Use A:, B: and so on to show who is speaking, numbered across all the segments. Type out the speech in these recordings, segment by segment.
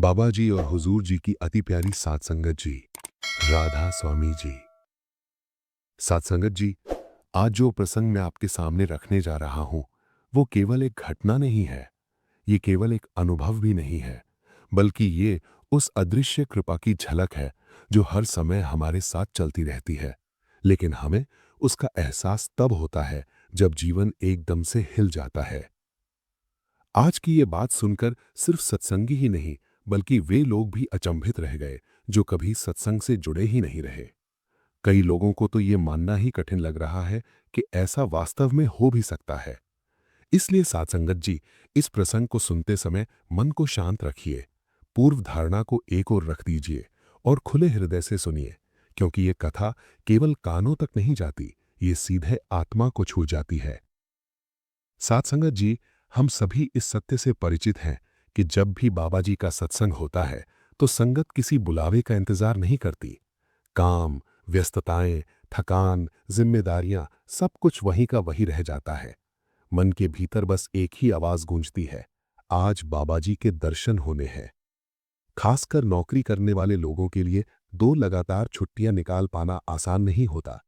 A: बाबा जी और हुजूर जी की अति प्यारी सात संगत जी, राधा स्वामी जी। सात संगत जी, आज जो प्रसंग मैं आपके सामने रखने जा रहा हूं, वो केवल एक घटना नहीं है, ये केवल एक अनुभव भी नहीं है, बल्कि ये उस अदृश्य कृपा की झलक है जो हर समय हमारे साथ चलती रहती है। लेकिन हमें उसका एहसास तब होता है जब जीवन एकदम से हिल जाता है। आज की ये बात सुनकर सिर्फ सत्संगी ही नहीं, बल्कि वे लोग भी अचंभित रह गए जो कभी सत्संग से जुड़े ही नहीं रहे। कई लोगों को तो ये मानना ही कठिन लग रहा है कि ऐसा वास्तव में हो भी सकता है। इसलिए सात संगत जी, इस प्रसंग को सुनते समय मन को शांत रखिए, पूर्व धारणा को एक ओर रख दीजिए और खुले हृदय से सुनिए, क्योंकि ये कथा केवल कानों तक नहीं जाती, ये सीधे आत्मा को छू जाती है। सात संगत जी, हम सभी इस सत्य से परिचित हैं कि जब भी बाबा जी का सत्संग होता है तो संगत किसी बुलावे का इंतजार नहीं करती। काम, व्यस्तताएं, थकान, जिम्मेदारियां, सब कुछ वहीं का वही रह जाता है। मन के भीतर बस एक ही आवाज गूंजती है, आज बाबा जी के दर्शन होने हैं। खासकर नौकरी करने वाले लोगों के लिए दो लगातार छुट्टियां निकाल पाना आसान नहीं होता।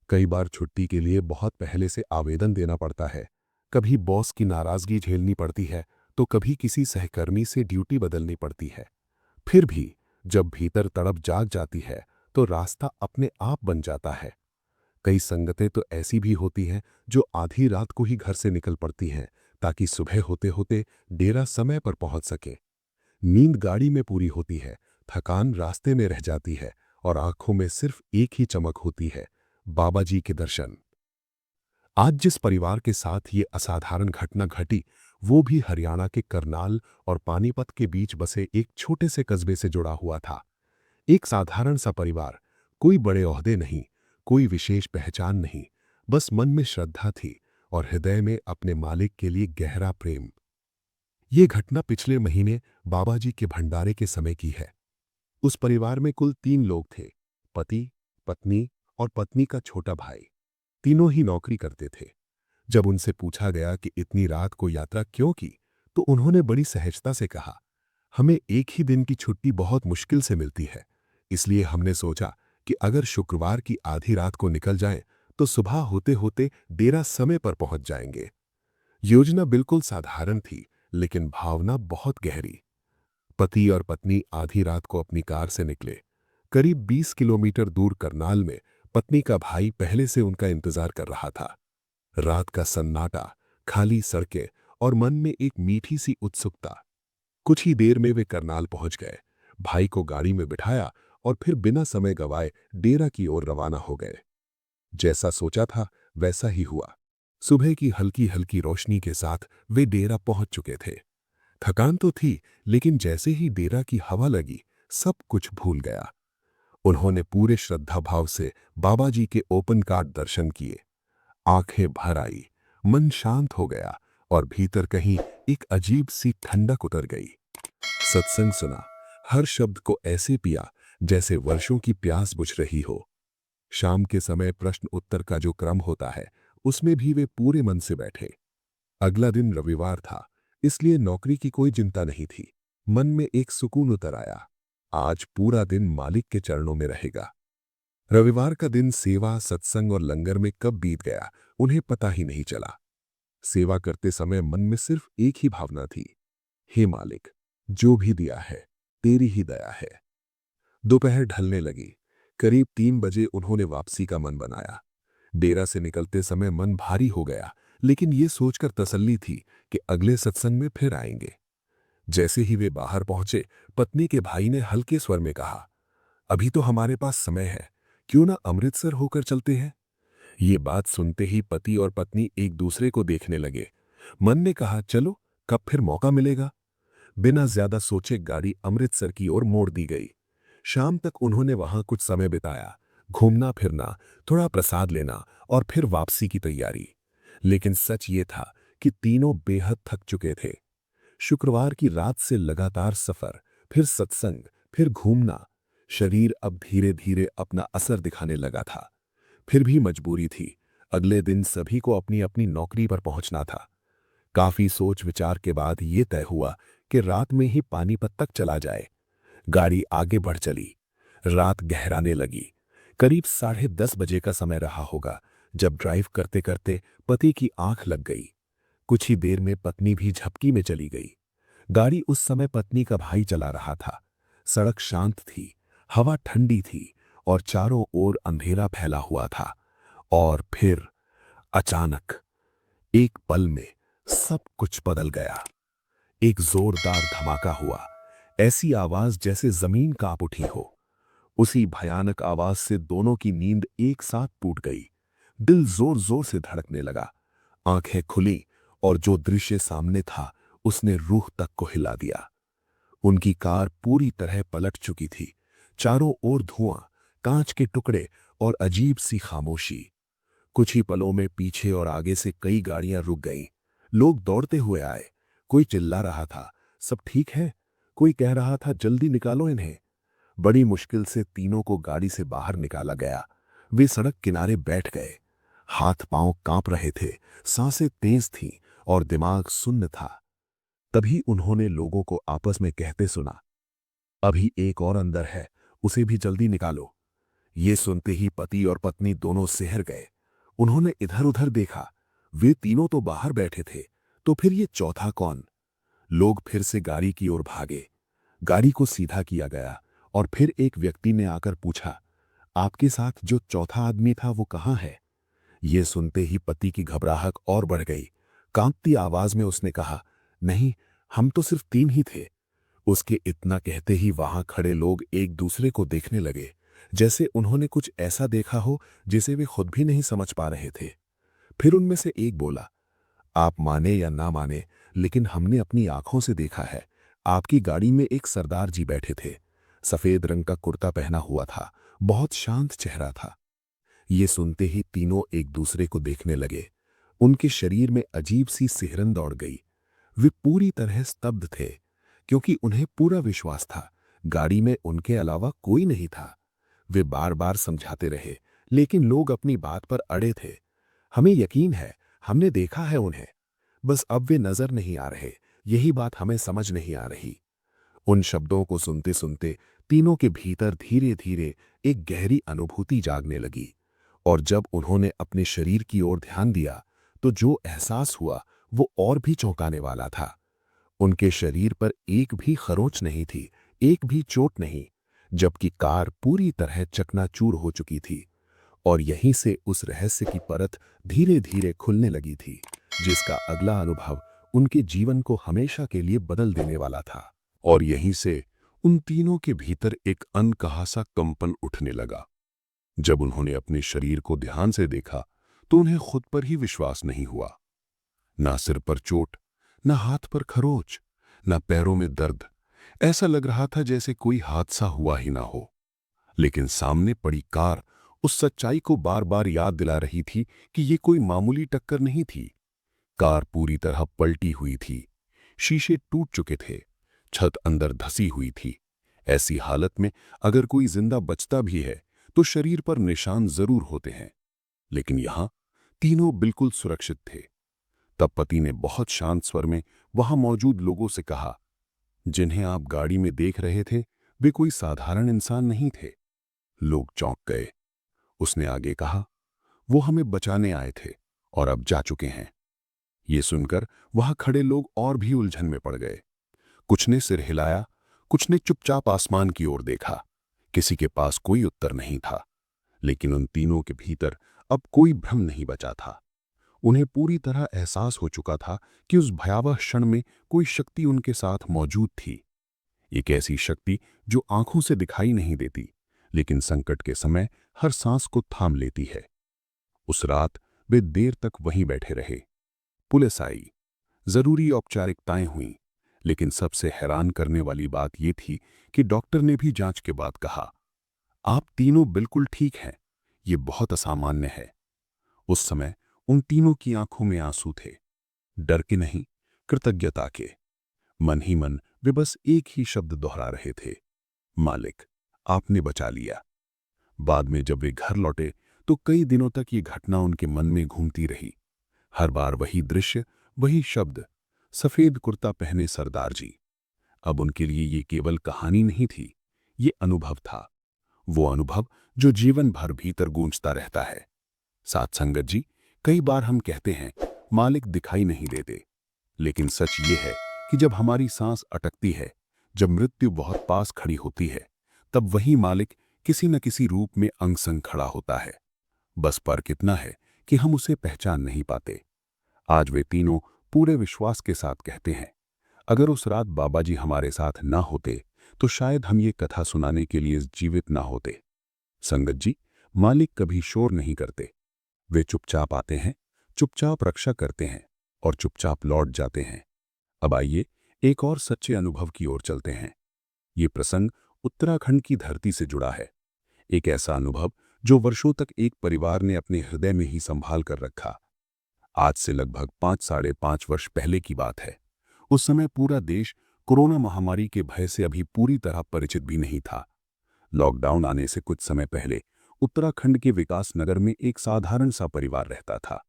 A: कई बार छुट्टी के लिए बहुत पहले से आवेदन देना पड़ता है। कभी बॉस की नाराजगी झेलनी पड़ती है, तो कभी किसी सहकर्मी से ड्यूटी बदलनी पड़ती है। फिर भी जब भीतर तड़प जाग जाती है तो रास्ता अपने आप बन जाता है। कई संगतें तो ऐसी भी होती हैं जो आधी रात को ही घर से निकल पड़ती हैं ताकि सुबह होते होते डेरा समय पर पहुंच सके। नींद गाड़ी में पूरी होती है, थकान रास्ते में रह जाती है और आंखों में सिर्फ एक ही चमक होती है, बाबा जी के दर्शन। आज जिस परिवार के साथ ये असाधारण घटना घटी, वो भी हरियाणा के करनाल और पानीपत के बीच बसे एक छोटे से कस्बे से जुड़ा हुआ था। एक साधारण सा परिवार, कोई बड़े ओहदे नहीं, कोई विशेष पहचान नहीं, बस मन में श्रद्धा थी और हृदय में अपने मालिक के लिए गहरा प्रेम। ये घटना पिछले महीने बाबा जी के भंडारे के समय की है। उस परिवार में कुल 3 लोग थे, पति, पत्नी और पत्नी का छोटा भाई। तीनों ही नौकरी करते थे। जब उनसे पूछा गया कि इतनी रात को यात्रा क्यों की, तो उन्होंने बड़ी सहजता से कहा, हमें एक ही दिन की छुट्टी बहुत मुश्किल से मिलती है, इसलिए हमने सोचा कि अगर शुक्रवार की आधी रात को निकल जाएं, तो सुबह होते होते डेरा समय पर पहुंच जाएंगे। योजना बिल्कुल साधारण थी, लेकिन भावना बहुत गहरी। पति और पत्नी आधी रात को अपनी कार से निकले। करीब 20 किलोमीटर दूर करनाल में पत्नी का भाई पहले से उनका इंतजार कर रहा था। रात का सन्नाटा, खाली सड़कें और मन में एक मीठी सी उत्सुकता। कुछ ही देर में वे करनाल पहुंच गए। भाई को गाड़ी में बिठाया और फिर बिना समय गवाए डेरा की ओर रवाना हो गए। जैसा सोचा था वैसा ही हुआ। सुबह की हल्की हल्की रोशनी के साथ वे डेरा पहुंच चुके थे। थकान तो थी, लेकिन जैसे ही डेरा की हवा लगी, सब कुछ भूल गया। उन्होंने पूरे श्रद्धा भाव से बाबा जी के ओपन कार्ड दर्शन किए। आंखें भर आई, मन शांत हो गया और भीतर कहीं एक अजीब सी ठंडक उतर गई। सत्संग सुना, हर शब्द को ऐसे पिया जैसे वर्षों की प्यास बुझ रही हो। शाम के समय प्रश्न उत्तर का जो क्रम होता है, उसमें भी वे पूरे मन से बैठे। अगला दिन रविवार था, इसलिए नौकरी की कोई चिंता नहीं थी। मन में एक सुकून उतर आया, आज पूरा दिन मालिक के चरणों में रहेगा। रविवार का दिन सेवा, सत्संग और लंगर में कब बीत गया उन्हें पता ही नहीं चला। सेवा करते समय मन में सिर्फ एक ही भावना थी, हे मालिक, जो भी दिया है तेरी ही दया है। दोपहर ढलने लगी। करीब 3 बजे उन्होंने वापसी का मन बनाया। डेरा से निकलते समय मन भारी हो गया, लेकिन ये सोचकर तसल्ली थी कि अगले सत्संग में फिर आएंगे। जैसे ही वे बाहर पहुंचे, पत्नी के भाई ने हल्के स्वर में कहा, अभी तो हमारे पास समय है, क्यों ना अमृतसर होकर चलते हैं। ये बात सुनते ही पति और पत्नी एक दूसरे को देखने लगे। मन ने कहा, चलो, कब फिर मौका मिलेगा। बिना ज्यादा सोचे गाड़ी अमृतसर की ओर मोड़ दी गई। शाम तक उन्होंने वहां कुछ समय बिताया, घूमना फिरना, थोड़ा प्रसाद लेना और फिर वापसी की तैयारी। लेकिन सच ये था कि तीनों बेहद थक चुके थे। शुक्रवार की रात से लगातार सफर, फिर सत्संग, फिर घूमना, शरीर अब धीरे धीरे अपना असर दिखाने लगा था। फिर भी मजबूरी थी, अगले दिन सभी को अपनी अपनी नौकरी पर पहुंचना था। काफी सोच विचार के बाद ये तय हुआ कि रात में ही पानीपत तक चला जाए। गाड़ी आगे बढ़ चली। रात गहराने लगी। करीब 10:30 बजे का समय रहा होगा जब ड्राइव करते करते पति की आंख लग गई। कुछ ही देर में पत्नी भी झपकी में चली गई। गाड़ी उस समय पत्नी का भाई चला रहा था। सड़क शांत थी, हवा ठंडी थी और चारों ओर अंधेरा फैला हुआ था। और फिर अचानक एक पल में सब कुछ बदल गया। एक जोरदार धमाका हुआ। ऐसी आवाज जैसे जमीन कांप उठी हो। उसी भयानक आवाज से दोनों की नींद एक साथ टूट गई। दिल जोर जोर से धड़कने लगा। आंखें खुली और जो दृश्य सामने था उसने रूह तक को हिला दिया। उनकी कार पूरी तरह पलट चुकी थी। चारों ओर धुआं, कांच के टुकड़े और अजीब सी खामोशी। कुछ ही पलों में पीछे और आगे से कई गाड़ियां रुक गईं। लोग दौड़ते हुए आए। कोई चिल्ला रहा था, सब ठीक है? कोई कह रहा था, जल्दी निकालो इन्हें। बड़ी मुश्किल से तीनों को गाड़ी से बाहर निकाला गया। वे सड़क किनारे बैठ गए। हाथ पांव कांप रहे थे, सांसें तेज थीं और दिमाग सुन्न था। तभी उन्होंने लोगों को आपस में कहते सुना, अभी एक और अंदर है, उसे भी जल्दी निकालो। ये सुनते ही पति और पत्नी दोनों सिहर गए। उन्होंने इधर उधर देखा। वे तीनों तो बाहर बैठे थे, तो फिर ये चौथा कौन? लोग फिर से गाड़ी की ओर भागे। गाड़ी को सीधा किया गया और फिर एक व्यक्ति ने आकर पूछा, आपके साथ जो चौथा आदमी था वो कहाँ है? ये सुनते ही पति की घबराहट और बढ़ गई। कांपती आवाज में उसने कहा, नहीं, हम तो सिर्फ 3 ही थे। उसके इतना कहते ही वहां खड़े लोग एक दूसरे को देखने लगे, जैसे उन्होंने कुछ ऐसा देखा हो जिसे वे खुद भी नहीं समझ पा रहे थे। फिर उनमें से एक बोला, आप माने या ना माने, लेकिन हमने अपनी आंखों से देखा है। आपकी गाड़ी में एक सरदार जी बैठे थे। सफेद रंग का कुर्ता पहना हुआ था, बहुत शांत चेहरा था। ये सुनते ही तीनों एक दूसरे को देखने लगे। उनके शरीर में अजीब सी सिहरन दौड़ गई। वे पूरी तरह स्तब्ध थे, क्योंकि उन्हें पूरा विश्वास था गाड़ी में उनके अलावा कोई नहीं था। वे बार बार समझाते रहे, लेकिन लोग अपनी बात पर अड़े थे। हमें यकीन है, हमने देखा है उन्हें, बस अब वे नजर नहीं आ रहे, यही बात हमें समझ नहीं आ रही। उन शब्दों को सुनते सुनते तीनों के भीतर धीरे धीरे एक गहरी अनुभूति जागने लगी। और जब उन्होंने अपने शरीर की ओर ध्यान दिया तो जो एहसास हुआ वो और भी चौंकाने वाला था। उनके शरीर पर एक भी खरोंच नहीं थी, एक भी चोट नहीं, जबकि कार पूरी तरह चकनाचूर हो चुकी थी। और यहीं से उस रहस्य की परत धीरे धीरे खुलने लगी थी, जिसका अगला अनुभव उनके जीवन को हमेशा के लिए बदल देने वाला था। और यहीं से उन तीनों के भीतर एक अनकहा सा कंपन उठने लगा। जब उन्होंने अपने शरीर को ध्यान से देखा तो उन्हें खुद पर ही विश्वास नहीं हुआ। ना सिर पर चोट, ना हाथ पर खरोच, ना पैरों में दर्द। ऐसा लग रहा था जैसे कोई हादसा हुआ ही ना हो। लेकिन सामने पड़ी कार उस सच्चाई को बार बार याद दिला रही थी कि ये कोई मामूली टक्कर नहीं थी। कार पूरी तरह पलटी हुई थी, शीशे टूट चुके थे, छत अंदर धसी हुई थी। ऐसी हालत में अगर कोई जिंदा बचता भी है तो शरीर पर निशान जरूर होते हैं, लेकिन यहां तीनों बिल्कुल सुरक्षित थे। तब पति ने बहुत शांत स्वर में वहां मौजूद लोगों से कहा, जिन्हें आप गाड़ी में देख रहे थे वे कोई साधारण इंसान नहीं थे। लोग चौंक गए। उसने आगे कहा, वो हमें बचाने आए थे और अब जा चुके हैं। ये सुनकर वहां खड़े लोग और भी उलझन में पड़ गए। कुछ ने सिर हिलाया, कुछ ने चुपचाप आसमान की ओर देखा। किसी के पास कोई उत्तर नहीं था, लेकिन उन तीनों के भीतर अब कोई भ्रम नहीं बचा था। उन्हें पूरी तरह एहसास हो चुका था कि उस भयावह क्षण में कोई शक्ति उनके साथ मौजूद थी। एक ऐसी शक्ति जो आंखों से दिखाई नहीं देती, लेकिन संकट के समय हर सांस को थाम लेती है। उस रात वे देर तक वहीं बैठे रहे। पुलिस आई, जरूरी औपचारिकताएं हुईं, लेकिन सबसे हैरान करने वाली बात यह थी कि डॉक्टर ने भी जांच के बाद कहा, आप तीनों बिल्कुल ठीक हैं, ये बहुत असामान्य है। उस समय उन तीनों की आंखों में आंसू थे, डर के नहीं, कृतज्ञता के। मन ही मन वे बस एक ही शब्द दोहरा रहे थे, मालिक, आपने बचा लिया। बाद में जब वे घर लौटे तो कई दिनों तक ये घटना उनके मन में घूमती रही। हर बार वही दृश्य, वही शब्द, सफेद कुर्ता पहने सरदार जी,
B: अब उनके लिए ये केवल कहानी नहीं थी, ये अनुभव था। वो अनुभव जो जीवन भर भीतर गूंजता रहता है। साथ संगत जी, कई बार हम कहते हैं मालिक दिखाई नहीं देते, लेकिन सच ये है कि जब हमारी सांस अटकती है, जब मृत्यु बहुत पास खड़ी होती है, तब वही मालिक किसी न किसी रूप में अंग संग खड़ा होता है। बस फर्क इतना है कि हम उसे पहचान नहीं पाते। आज वे तीनों पूरे विश्वास के साथ कहते हैं, अगर उस रात बाबा जी हमारे साथ ना होते तो शायद हम ये कथा सुनाने के लिए जीवित ना होते। संगत जी, मालिक कभी शोर नहीं करते। वे चुपचाप आते हैं, चुपचाप रक्षा करते हैं और चुपचाप लौट जाते हैं। अब आइए एक और सच्चे अनुभव की ओर चलते हैं। ये प्रसंग उत्तराखंड की धरती से जुड़ा है। एक ऐसा अनुभव जो वर्षों तक एक परिवार ने अपने हृदय में ही संभाल कर रखा। आज से लगभग 5-5.5 वर्ष पहले की बात है। उस समय पूरा देश कोरोना महामारी के भय से अभी पूरी तरह परिचित भी नहीं था। लॉकडाउन आने से कुछ समय पहले उत्तराखंड के विकास नगर में एक साधारण सा परिवार रहता था।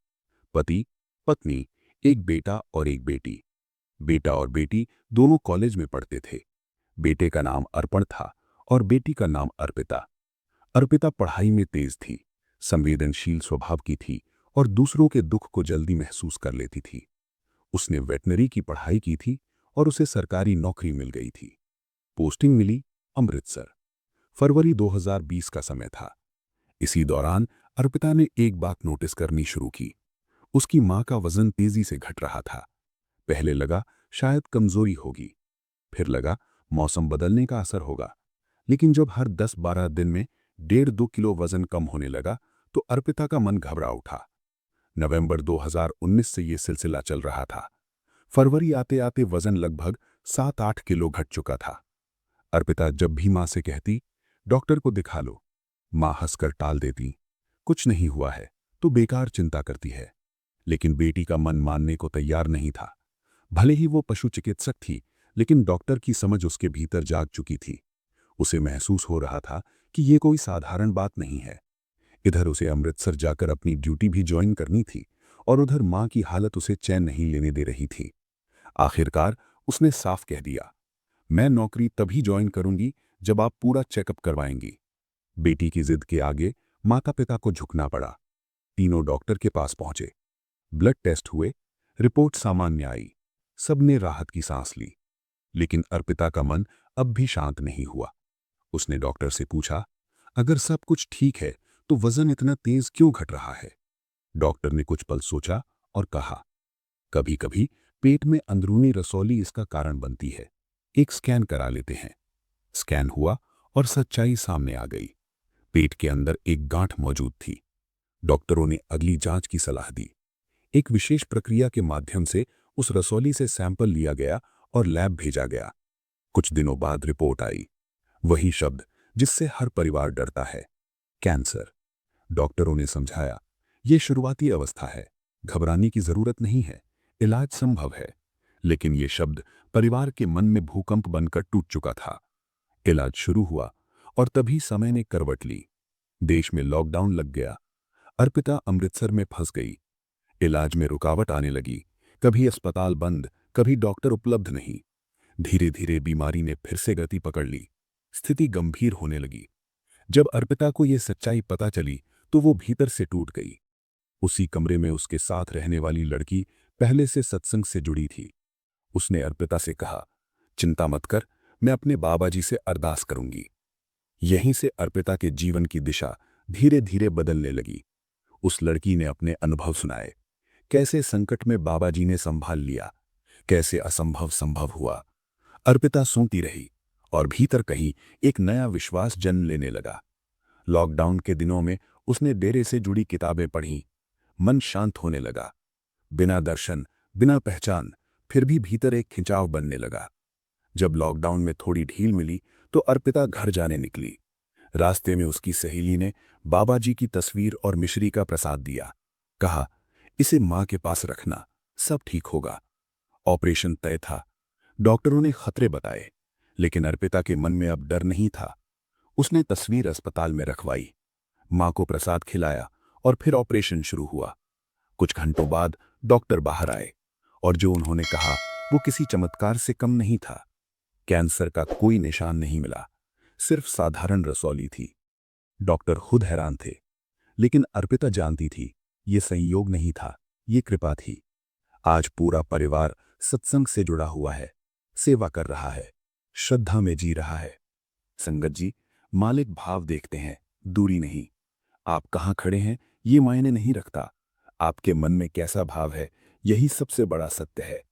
B: पति, पत्नी, एक बेटा और एक बेटी। बेटा और बेटी दोनों कॉलेज में पढ़ते थे। बेटे का नाम अर्पण था और बेटी का नाम अर्पिता। अर्पिता पढ़ाई में तेज थी, संवेदनशील स्वभाव की थी और दूसरों के दुख को जल्दी महसूस कर लेती थी। उसने वेटनरी की पढ़ाई की थी और उसे सरकारी नौकरी मिल गई थी। पोस्टिंग मिली अमृतसर। फरवरी 2020 का समय था। इसी दौरान अर्पिता ने एक बात नोटिस करनी शुरू की। उसकी मां का वजन तेजी से घट रहा था। पहले लगा शायद कमजोरी होगी, फिर लगा मौसम बदलने का असर होगा। लेकिन जब हर 10-12 दिन में 1.5-2 किलो वजन कम होने लगा तो अर्पिता का मन घबरा उठा। नवंबर 2019 से यह सिलसिला चल रहा था। फरवरी आते आते वजन लगभग 7-8 किलो घट चुका था। अर्पिता जब भी मां से कहती, डॉक्टर को दिखा लो, मां हंसकर टाल देती। कुछ नहीं हुआ है तो बेकार चिंता करती है। लेकिन बेटी का मन मानने को तैयार नहीं था। भले ही वो पशु चिकित्सक थी, लेकिन डॉक्टर की समझ उसके भीतर जाग चुकी थी। उसे महसूस हो रहा था कि ये कोई साधारण बात नहीं है। इधर उसे अमृतसर जाकर अपनी ड्यूटी भी ज्वाइन करनी थी और उधर मां की हालत उसे चैन नहीं लेने दे रही थी। आखिरकार उसने साफ कह दिया, मैं नौकरी तभी ज्वाइन करूंगी जब आप पूरा चेकअप करवाएंगी। बेटी की जिद के आगे माता पिता को झुकना पड़ा। तीनों डॉक्टर के पास पहुंचे। ब्लड टेस्ट हुए, रिपोर्ट सामान्य आई। सबने राहत की सांस ली। लेकिन अर्पिता का मन अब भी शांत नहीं हुआ। उसने डॉक्टर से पूछा, अगर सब कुछ ठीक है तो वजन इतना तेज क्यों घट रहा है? डॉक्टर ने कुछ पल सोचा और कहा, कभी कभी पेट में अंदरूनी रसौली इसका कारण बनती है। एक स्कैन करा लेते हैं। स्कैन हुआ और सच्चाई सामने आ गई। पेट के अंदर एक गांठ मौजूद थी। डॉक्टरों ने अगली जांच की सलाह दी। एक विशेष प्रक्रिया के माध्यम से उस रसौली से सैंपल लिया गया और लैब भेजा गया। कुछ दिनों बाद रिपोर्ट आई। वही शब्द जिससे हर परिवार डरता है, कैंसर। डॉक्टरों ने समझाया, यह शुरुआती अवस्था है, घबराने की जरूरत नहीं है, इलाज संभव है। लेकिन यह शब्द परिवार के मन में भूकंप बनकर टूट चुका था। इलाज शुरू हुआ और तभी समय ने करवट ली। देश में लॉकडाउन लग गया। अर्पिता अमृतसर में फंस गई। इलाज में रुकावट आने लगी। कभी अस्पताल बंद, कभी डॉक्टर उपलब्ध नहीं। धीरे धीरे बीमारी ने फिर से गति पकड़ ली। स्थिति गंभीर होने लगी। जब अर्पिता को यह सच्चाई पता चली तो वो भीतर से टूट गई। उसी कमरे में उसके साथ रहने वाली लड़की पहले से सत्संग से जुड़ी थी। उसने अर्पिता से कहा, चिंता मत कर, मैं अपने बाबा जी से अरदास करूंगी। यहीं से अर्पिता के जीवन की दिशा धीरे धीरे बदलने लगी। उस लड़की ने अपने अनुभव सुनाए, कैसे संकट में बाबा जी ने संभाल लिया, कैसे असंभव संभव हुआ। अर्पिता सुनती रही और भीतर कहीं एक नया विश्वास जन्म लेने लगा। लॉकडाउन के दिनों में उसने डेरे से जुड़ी किताबें पढ़ीं। मन शांत होने लगा। बिना दर्शन, बिना पहचान, फिर भी भीतर एक खिंचाव बनने लगा। जब लॉकडाउन में थोड़ी ढील मिली तो अर्पिता घर जाने निकली। रास्ते में उसकी सहेली ने बाबा जी की तस्वीर और मिश्री का प्रसाद दिया। कहा, इसे मां के पास रखना, सब ठीक होगा। ऑपरेशन तय था। डॉक्टरों ने खतरे बताए, लेकिन अर्पिता के मन में अब डर नहीं था। उसने तस्वीर अस्पताल में रखवाई, मां को प्रसाद खिलाया और फिर ऑपरेशन शुरू हुआ। कुछ घंटों बाद डॉक्टर बाहर आए और जो उन्होंने कहा वो किसी चमत्कार से कम नहीं था। कैंसर का कोई निशान नहीं मिला, सिर्फ साधारण रसौली थी। डॉक्टर खुद हैरान थे, लेकिन अर्पिता जानती थी ये संयोग नहीं था, ये कृपा थी। आज पूरा परिवार सत्संग से जुड़ा हुआ है, सेवा कर रहा है, श्रद्धा में जी रहा है। संगत जी, मालिक भाव देखते हैं, दूरी नहीं। आप कहाँ खड़े हैं ये मायने नहीं रखता, आपके मन में कैसा भाव है यही सबसे बड़ा सत्य है।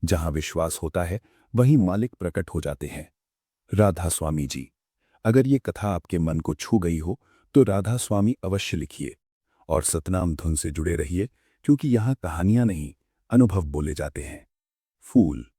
B: जहां विश्वास होता है वहीं मालिक प्रकट हो जाते हैं। राधा स्वामी जी, अगर ये कथा आपके मन को छू गई हो तो राधा स्वामी अवश्य लिखिए और सतनाम धुन से जुड़े रहिए, क्योंकि यहाँ कहानियां नहीं, अनुभव बोले जाते हैं। फूल।